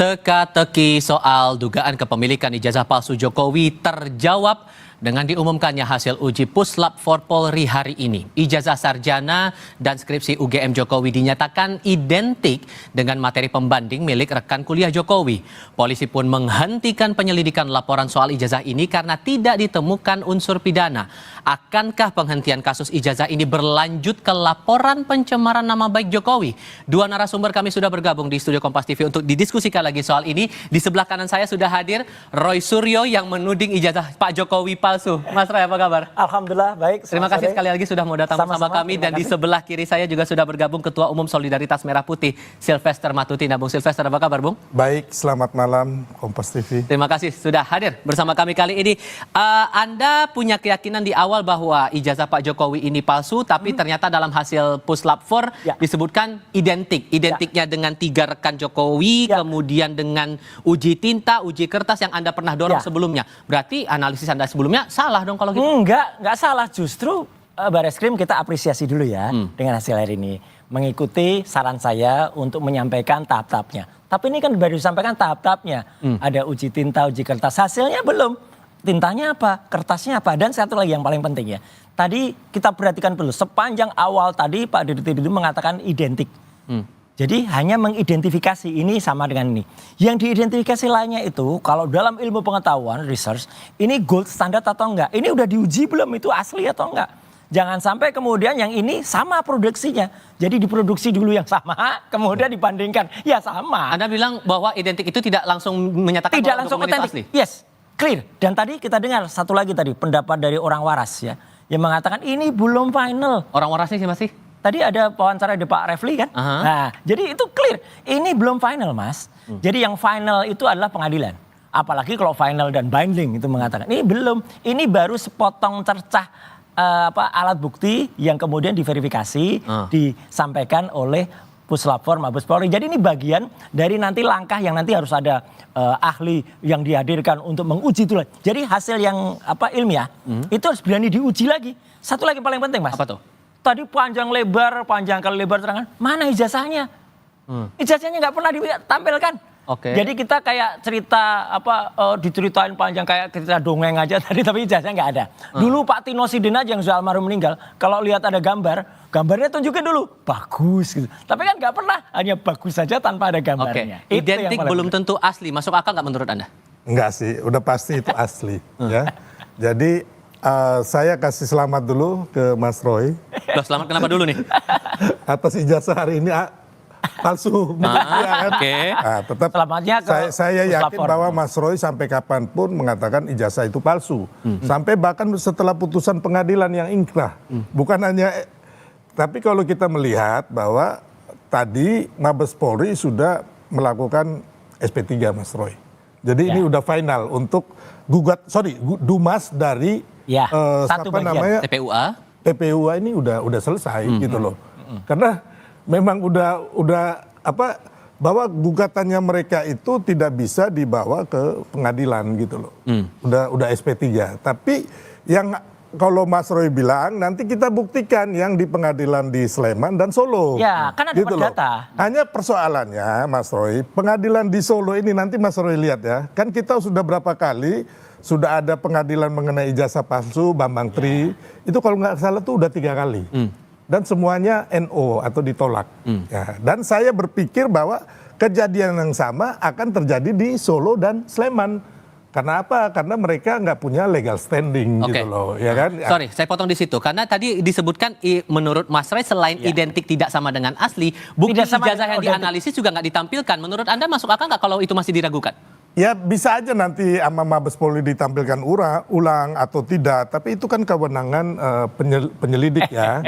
Teka-teki soal dugaan kepemilikan ijazah palsu Jokowi terjawab dengan diumumkannya hasil uji Puslap for Polri hari ini. Ijazah sarjana dan skripsi UGM Jokowi dinyatakan identik dengan materi pembanding milik rekan kuliah Jokowi. Polisi pun menghentikan penyelidikan laporan soal ijazah ini karena tidak ditemukan unsur pidana. Akankah penghentian kasus ijazah ini berlanjut ke laporan pencemaran nama baik Jokowi? Dua narasumber kami sudah bergabung di studio Kompas TV untuk didiskusikan lagi soal ini. Di sebelah kanan saya sudah hadir Roy Suryo yang menuding ijazah Pak Jokowi palsu. Mas Roy, apa kabar? Alhamdulillah, baik. Terima kasih sekali lagi sudah mau datang bersama kami. Dan di sebelah kiri saya juga sudah bergabung Ketua Umum Solidaritas Merah Putih, Sylvester Matutina. Bung Sylvester, apa kabar, Bung? Baik, selamat malam Kompas TV. Terima kasih sudah hadir bersama kami kali ini. Anda punya keyakinan di awal bahwa ijazah Pak Jokowi ini palsu, tapi ternyata dalam hasil Puslap 4 disebutkan identik. Identiknya dengan 3 rekan Jokowi, kemudian dengan uji tinta, uji kertas yang Anda pernah dorong sebelumnya. Berarti analisis Anda sebelumnya salah dong kalau gitu? Enggak salah. Justru Bareskrim kita apresiasi dulu ya dengan hasil hari ini. Mengikuti saran saya untuk menyampaikan tahap-tahapnya. Tapi ini kan baru disampaikan tahap-tahapnya. Ada uji tinta, uji kertas. Hasilnya belum. Tintanya apa? Kertasnya apa? Dan satu lagi yang paling penting ya. Tadi kita perhatikan dulu. Sepanjang awal tadi Pak Dirut itu mengatakan identik. Jadi hanya mengidentifikasi ini sama dengan ini. Yang diidentifikasi lainnya itu kalau dalam ilmu pengetahuan, research, ini gold standard atau enggak? Ini udah diuji belum itu asli atau enggak? Jangan sampai kemudian yang ini sama produksinya. Jadi diproduksi dulu yang sama, kemudian dibandingkan. Ya sama. Anda bilang bahwa identik itu tidak langsung menyatakan tidak bahwa langsung dokumen itu otentik. asli? Yes, clear. Dan tadi kita dengar satu lagi tadi pendapat dari orang waras ya. Yang mengatakan ini belum final. Orang warasnya sih masih? Tadi ada wawancara di Pak Refli kan? Nah, jadi itu clear. Ini belum final, Mas. Jadi yang final itu adalah pengadilan. Apalagi kalau final dan binding itu mengatakan. Ini belum. Ini baru sepotong cercah alat bukti yang kemudian diverifikasi, disampaikan oleh Puslap 4 Mabes Polri. Jadi ini bagian dari nanti langkah yang nanti harus ada ahli yang dihadirkan untuk menguji itu. Jadi hasil yang ilmiah itu harus berani diuji lagi. Satu lagi paling penting, Mas. Apa tuh? Tadi panjang kali lebar terangan, mana ijazahnya? Ijazahnya nggak pernah ditampilkan. Jadi kita kayak cerita diceritain panjang kayak cerita dongeng aja tadi, tapi ijazahnya nggak ada. Dulu Pak Tino Sidin aja yang sudah almarhum meninggal, kalau lihat ada gambarnya tunjukin dulu, bagus gitu. Tapi kan nggak pernah, hanya bagus saja tanpa ada gambarnya. Identik belum tentu asli, masuk akal nggak menurut Anda? Enggak sih, udah pasti itu asli. Ya. Jadi saya kasih selamat dulu ke Mas Roy. Loh, selamat kenapa dulu nih? Atas ijazah hari ini palsu. Nah, tetap selamatnya saya yakin bahwa Mas Roy sampai kapanpun mengatakan ijazah itu palsu. Sampai bahkan setelah putusan pengadilan yang ingkrah. Bukan hanya, tapi kalau kita melihat bahwa tadi Mabes Polri sudah melakukan SP3 Mas Roy. Jadi ini udah final untuk Dumas dari satu namanya TPUA ini udah selesai gitu loh. Karena memang udah bahwa gugatannya mereka itu tidak bisa dibawa ke pengadilan gitu loh. Udah SP3. Tapi yang kalau Mas Roy bilang nanti kita buktikan yang di pengadilan di Sleman dan Solo. Ya, kan ada gitu perdata. Hanya persoalannya Mas Roy, pengadilan di Solo ini nanti Mas Roy lihat ya. Kan kita sudah berapa kali sudah ada pengadilan mengenai ijazah palsu Bambang Tri. Itu kalau nggak salah tuh udah 3 kali. Dan semuanya NO atau ditolak. Ya, dan saya berpikir bahwa kejadian yang sama akan terjadi di Solo dan Sleman. Karena apa? Karena mereka nggak punya legal standing gitu loh, ya kan? Sorry, saya potong di situ. Karena tadi disebutkan menurut Mas Roy selain identik tidak sama dengan asli, bukti ijazah yang dianalisis juga nggak ditampilkan. Menurut Anda masuk akal nggak kalau itu masih diragukan? Ya bisa aja nanti sama Mabes Polri ditampilkan ulang atau tidak. Tapi itu kan kewenangan penyelidik ya.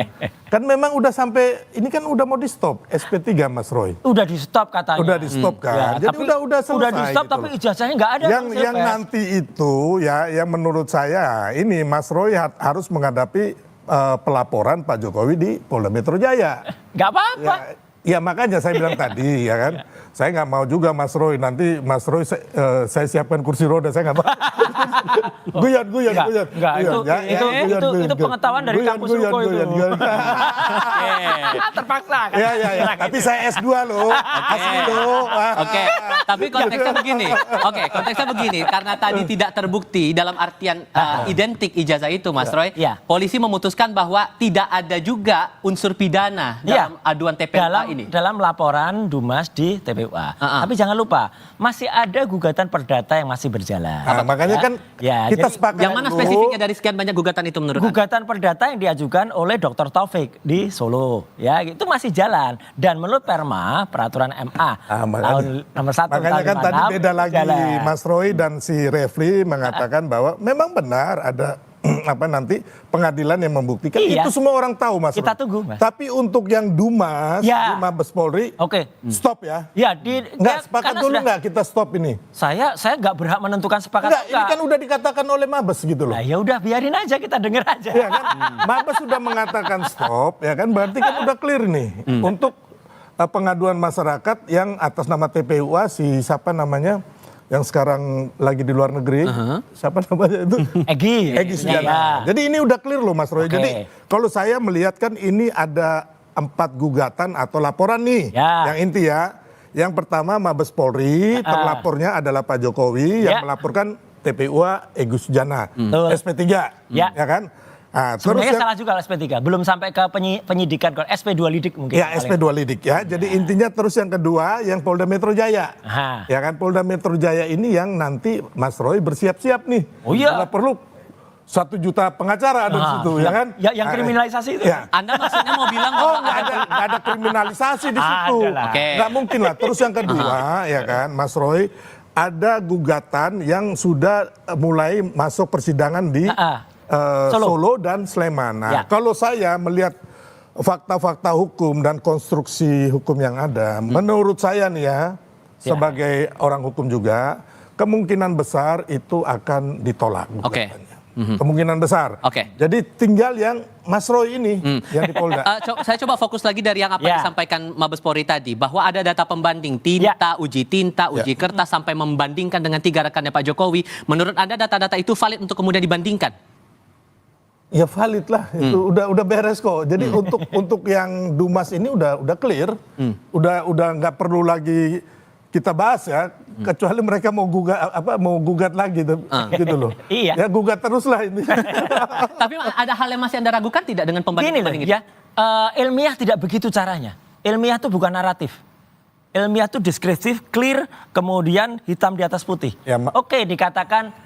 Kan memang udah sampai, ini kan udah mau di stop SP3 Mas Roy. Udah di stop katanya. Udah di stop kan. Jadi udah selesai. Udah di stop gitu, tapi ijazahnya nggak ada. Yang nanti itu ya yang menurut saya ini Mas Roy harus menghadapi pelaporan Pak Jokowi di Polda Metro Jaya. Nggak apa-apa. Ya makanya saya bilang tadi ya kan. Saya nggak mau juga Mas Roy, nanti Mas Roy saya siapkan kursi roda, saya nggak mau. Guyon. Itu pengetahuan dari kampus Ruko itu. Terpaksa kan? Ya. Tapi saya S2 loh. Asli loh. Oke. Tapi konteksnya begini. Oke, konteksnya begini. Karena tadi tidak terbukti dalam artian identik ijazah itu, Mas Roy. Iya. Polisi memutuskan bahwa tidak ada juga unsur pidana dalam aduan TPUA ini. Dalam laporan Dumas di TPUA. Tapi jangan lupa, masih ada gugatan perdata yang masih berjalan. Nah, makanya kan kita sepakat. Yang mana spesifiknya dari sekian banyak gugatan itu menurut Anda? Gugatan perdata yang diajukan oleh Dr. Taufik di Solo, ya itu masih jalan. Dan menurut Perma peraturan MA tahun nomor 1 makanya kan tadi beda lagi, jalan. Mas Roy dan si Refli mengatakan bahwa memang benar ada nanti pengadilan yang membuktikan. Iya. Itu semua orang tahu, Mas Kita Roy. tunggu, Mas. Tapi untuk yang Dumas, Ya. di Mabes Polri, Oke. stop ya. Ya, Nggak sepakat karena dulu sudah- nggak kita stop ini? Saya nggak berhak menentukan sepakat. Enggak, ini kan udah dikatakan oleh Mabes gitu loh. Nah, ya udah biarin aja, kita denger aja. Ya kan? Mabes sudah mengatakan stop, ya kan? Berarti kan udah clear nih untuk pengaduan masyarakat yang atas nama TPUA si siapa namanya yang sekarang lagi di luar negeri, siapa namanya itu? Egy Sujana. Ya. Jadi ini udah clear loh, Mas Roy. Oke. Jadi kalau saya melihat kan ini ada 4 gugatan atau laporan nih, Ya. yang inti ya. Yang pertama Mabes Polri, terlapornya adalah Pak Jokowi yang Ya. melaporkan TPUA Egy Sujana, Betul. SP3, Ya. kan? Nah, Sebenarnya yang- salah juga SP3, belum sampai ke penyidikan, SP2 lidik mungkin. Ya SP2 lidik ya. Jadi intinya terus yang kedua yang Polda Metro Jaya. Aha. Ya kan Polda Metro Jaya ini yang nanti Mas Roy bersiap-siap nih. Oh iya. Bila perlu 1 juta pengacara ada di situ ya kan. Yang kriminalisasi itu. Ya. Anda maksudnya mau bilang Oh bahwa nggak ada kriminalisasi di situ. Ada lah. Oke. Nggak mungkin lah. Terus yang kedua ya kan Mas Roy ada gugatan yang sudah mulai masuk persidangan di Solo dan Sleman. Nah, Ya. kalau saya melihat fakta-fakta hukum dan konstruksi hukum yang ada, menurut saya nih ya, sebagai orang hukum juga, kemungkinan besar itu akan ditolak. Oke. gugatannya. Kemungkinan besar. Oke. Jadi tinggal yang Mas Roy ini yang di Polda. Saya coba fokus lagi dari yang apa Ya. disampaikan Mabes Polri tadi, bahwa ada data pembanding tinta, uji kertas sampai membandingkan dengan 3 rekannya Pak Jokowi. Menurut Anda data-data itu valid untuk kemudian dibandingkan? Ya valid lah, itu udah beres kok. Jadi untuk yang Dumas ini udah clear, udah nggak perlu lagi kita bahas ya, kecuali mereka mau gugat lagi gitu loh. Iya. Ya gugat terus lah ini. Tapi ada hal yang masih Anda ragukan tidak dengan Gini loh, pembanding-pembanding itu? ya, ilmiah tidak begitu caranya. Ilmiah itu bukan naratif. Ilmiah itu deskriptif, clear, kemudian hitam di atas putih. Ya, Oke, dikatakan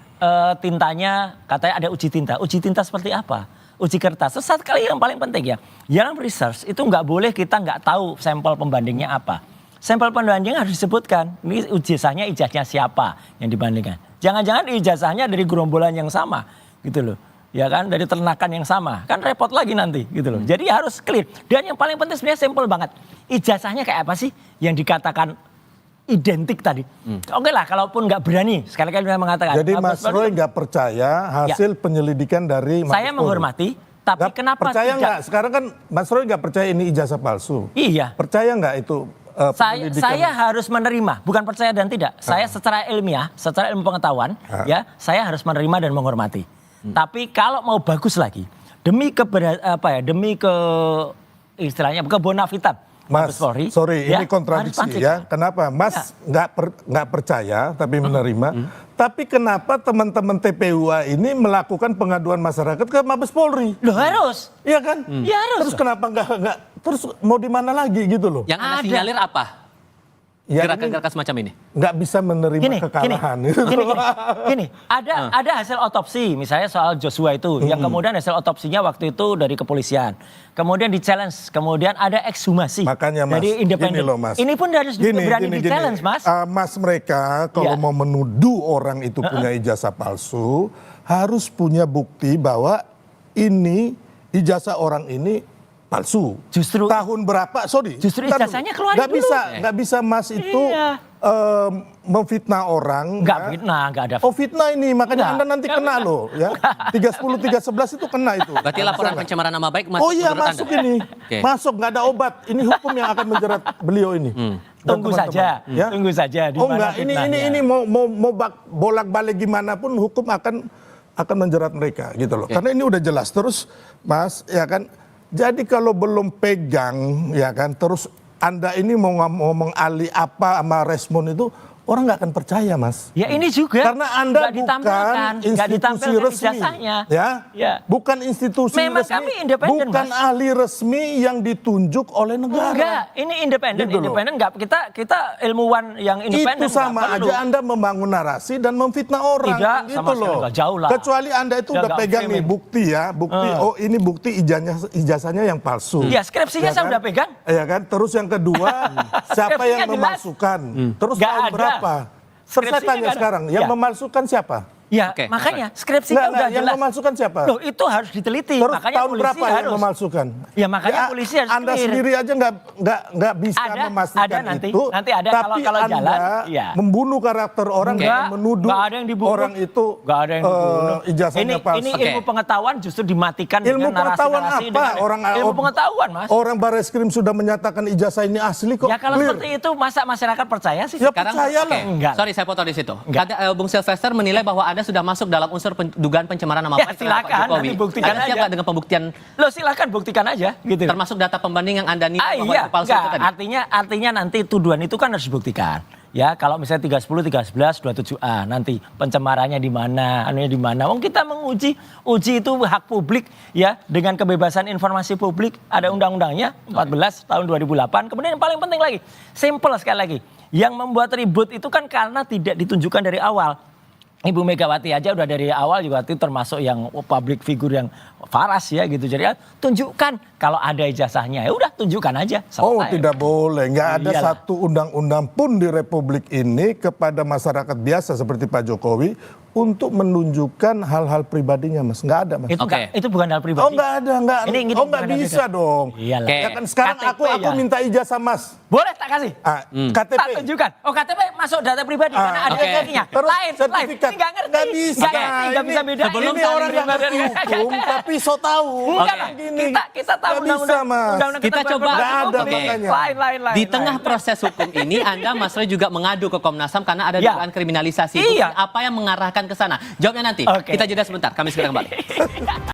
tintanya, katanya ada uji tinta. Uji tinta seperti apa? Uji kertas. Terus satu kali yang paling penting ya, dalam research itu nggak boleh kita nggak tahu sampel pembandingnya apa. Sampel pembandingnya harus disebutkan. Ini ijazahnya siapa yang dibandingkan. Jangan-jangan ijazahnya dari gerombolan yang sama, gitu loh. Ya kan, dari ternakan yang sama. Kan repot lagi nanti, gitu loh. Jadi harus clear. Dan yang paling penting sebenarnya simpel banget. Ijazahnya kayak apa sih yang dikatakan identik tadi? Oke lah, kalaupun nggak berani, sekali-kali saya mengatakan. Jadi Mas Roy nggak percaya hasil penyelidikan dari Mabes Saya Polri? menghormati, tapi Nggak kenapa percaya tidak? nggak? Sekarang kan Mas Roy nggak percaya ini ijazah palsu. Iya. Percaya nggak itu penyelidikan? Saya harus menerima, bukan percaya dan tidak. Saya secara ilmiah, secara ilmu pengetahuan, ya, saya harus menerima dan menghormati. Tapi kalau mau bagus lagi, demi istilahnya kebonafitan Mas, Mabes Polri, sorry, ya, ini kontradiksi harus ya. Kenapa? Mas nggak percaya tapi menerima. Tapi kenapa teman-teman TPUA ini melakukan pengaduan masyarakat ke Mabes Polri? Loh harus. Iya kan? Ya harus. Terus kenapa nggak? Terus mau di mana lagi gitu loh? Yang Anda Ada. sinyalir apa? Ya, Gerakan-gerakan semacam ini? nggak bisa menerima kekalahan. Gini, ada hasil otopsi, misalnya soal Joshua itu, yang kemudian hasil otopsinya waktu itu dari kepolisian, kemudian di challenge, kemudian ada ekshumasi Makanya Mas, dari independen. gini loh Mas. Ini pun harus berani di challenge, Mas. Mas mereka kalau Iya. mau menuduh orang itu punya ijazah palsu, harus punya bukti bahwa ini ijazah orang ini palsu. Justru tahun berapa? Sorry. Justru Ntar ijazahnya dulu. keluarin dulu. Nggak bisa Mas itu Iya. memfitnah orang. Enggak ya. fitnah, enggak ada. Oh fitnah ini, makanya Enggak, Anda nanti enggak kena fitnah. loh ya. 310, 311 itu kena itu. Berarti laporan Bisa pencemaran nama baik nggak? masuk Oh iya menurut masuk Anda? ini. Oke. Masuk, nggak ada obat. Ini hukum yang akan menjerat beliau ini. Dan Tunggu teman-teman. saja, Ya? tunggu saja. Di Oh mana enggak, ini fitnahnya. mau bolak-balik gimana pun hukum akan menjerat mereka gitu loh. Karena ini udah jelas terus Mas ya kan. Jadi kalau belum pegang ya kan terus Anda ini mau ngomong ahli apa sama respon itu orang nggak akan percaya, Mas. Ya ini juga. Karena Anda nggak ditampilkan, bukan nggak institusi ditampilkan resmi, ijazahnya. ya, bukan institusi Memang resmi, kami independen, bukan Mas. ahli resmi yang ditunjuk oleh negara. Enggak, ini independen, Gitu loh. independen enggak. Kita ilmuwan yang independen. Itu sama nggak perlu. aja Anda membangun narasi dan memfitnah orang. Tidak, gitu sama sekali loh. nggak, jauh lah. Kecuali Anda itu Udah udah nggak pegang nih framing. bukti ya, bukti. Oh ini bukti ijazahnya yang palsu. Ya, skripsinya saya udah pegang. Ya kan. Terus yang kedua, siapa Skripsinya yang jelas. memalsukan? Terus Nggak tahun ada. berapa? Saya Skripsinya tanya nggak ada. sekarang, yang Ya. memalsukan siapa? Ya, Oke, makanya skripsinya udah yang jelas. memalsukan siapa? Loh, itu harus diteliti. Terus Makanya tahun polisi berapa yang harus. memalsukan? Ya, makanya polisi harus Anda clear. sendiri aja nggak bisa Ada, memastikan ada nanti. itu. Nanti ada tapi kalau Anda jalan, ya. membunuh karakter orang Enggak, dan menuduh nggak ada yang dibunuh. orang itu Nggak ada yang dibunuh. ijazahnya palsu. Ini Oke. ilmu pengetahuan justru dimatikan Ilmu dengan pengetahuan narasi-narasi. apa? dengan- ilmu pengetahuan, Mas. Orang Barreskrim sudah menyatakan ijazah ini asli kok. Ya kalau clear. seperti itu masa masyarakat percaya sih? Ya, Sekarang, percayalah. oke. Enggak. Sorry saya potong di situ. Enggak. Ada Bung Sylvester menilai bahwa Anda sudah masuk dalam unsur dugaan pencemaran nama Ya, baik terhadap Pak silakan, Jokowi. nanti buktikan Anda siap aja. nggak dengan pembuktian Loh silakan buktikan aja gitu. termasuk data pembanding yang Anda nilai bahwa Iya, itu palsu enggak. itu tadi? Artinya nanti tuduhan itu kan harus dibuktikan. Ya, kalau misalnya 310, 311, 27A nanti pencemarannya di mana, anunya di mana. Wong kita menguji, uji itu hak publik ya dengan kebebasan informasi publik. Ada undang-undangnya 14 tahun 2008. Kemudian yang paling penting lagi, simple sekali lagi. Yang membuat ribut itu kan karena tidak ditunjukkan dari awal. Ibu Megawati aja udah dari awal juga itu termasuk yang public figure yang waras ya gitu. Jadi ya, tunjukkan kalau ada ijazahnya ya udah tunjukkan aja. Oh Selesai. tidak boleh, nggak ada Iyalah. satu undang-undang pun di Republik ini kepada masyarakat biasa seperti Pak Jokowi untuk menunjukkan hal-hal pribadinya, Mas. Nggak ada, Mas. Itu, Oke. itu bukan hal pribadi. Oh nggak ada, nggak. Ini Oh nggak bukan hal bisa pribadi. dong. Iyalah. Oke. Ya kan sekarang KTP aku ya. minta ijazah Mas. Boleh tak kasih? KTP. Tak tunjukkan. Oh KTP masuk data pribadi karena ada oke. ijazahnya. Terus Lain. sertifikat. Ini nggak ngerti. Nggak bisa. Nggak ngerti, nggak bisa bedain. sebelum Ini orang nggak ngerti hukum, tapi so tahu. Enggak Oke. lah. Gini. Kita tahu Nggak bisa, Mas. undang-undang Kita ketentuan coba- peraturan Nggak ada publik. makanya. Lain. Di tengah proses hukum ini, Anda Mas Roy juga mengadu ke Komnas HAM karena ada Ya. dugaan kriminalisasi. Iya. Apa yang mengarahkan ke sana? Jawabnya nanti. Oke. Kita jeda sebentar. Kami segera kembali.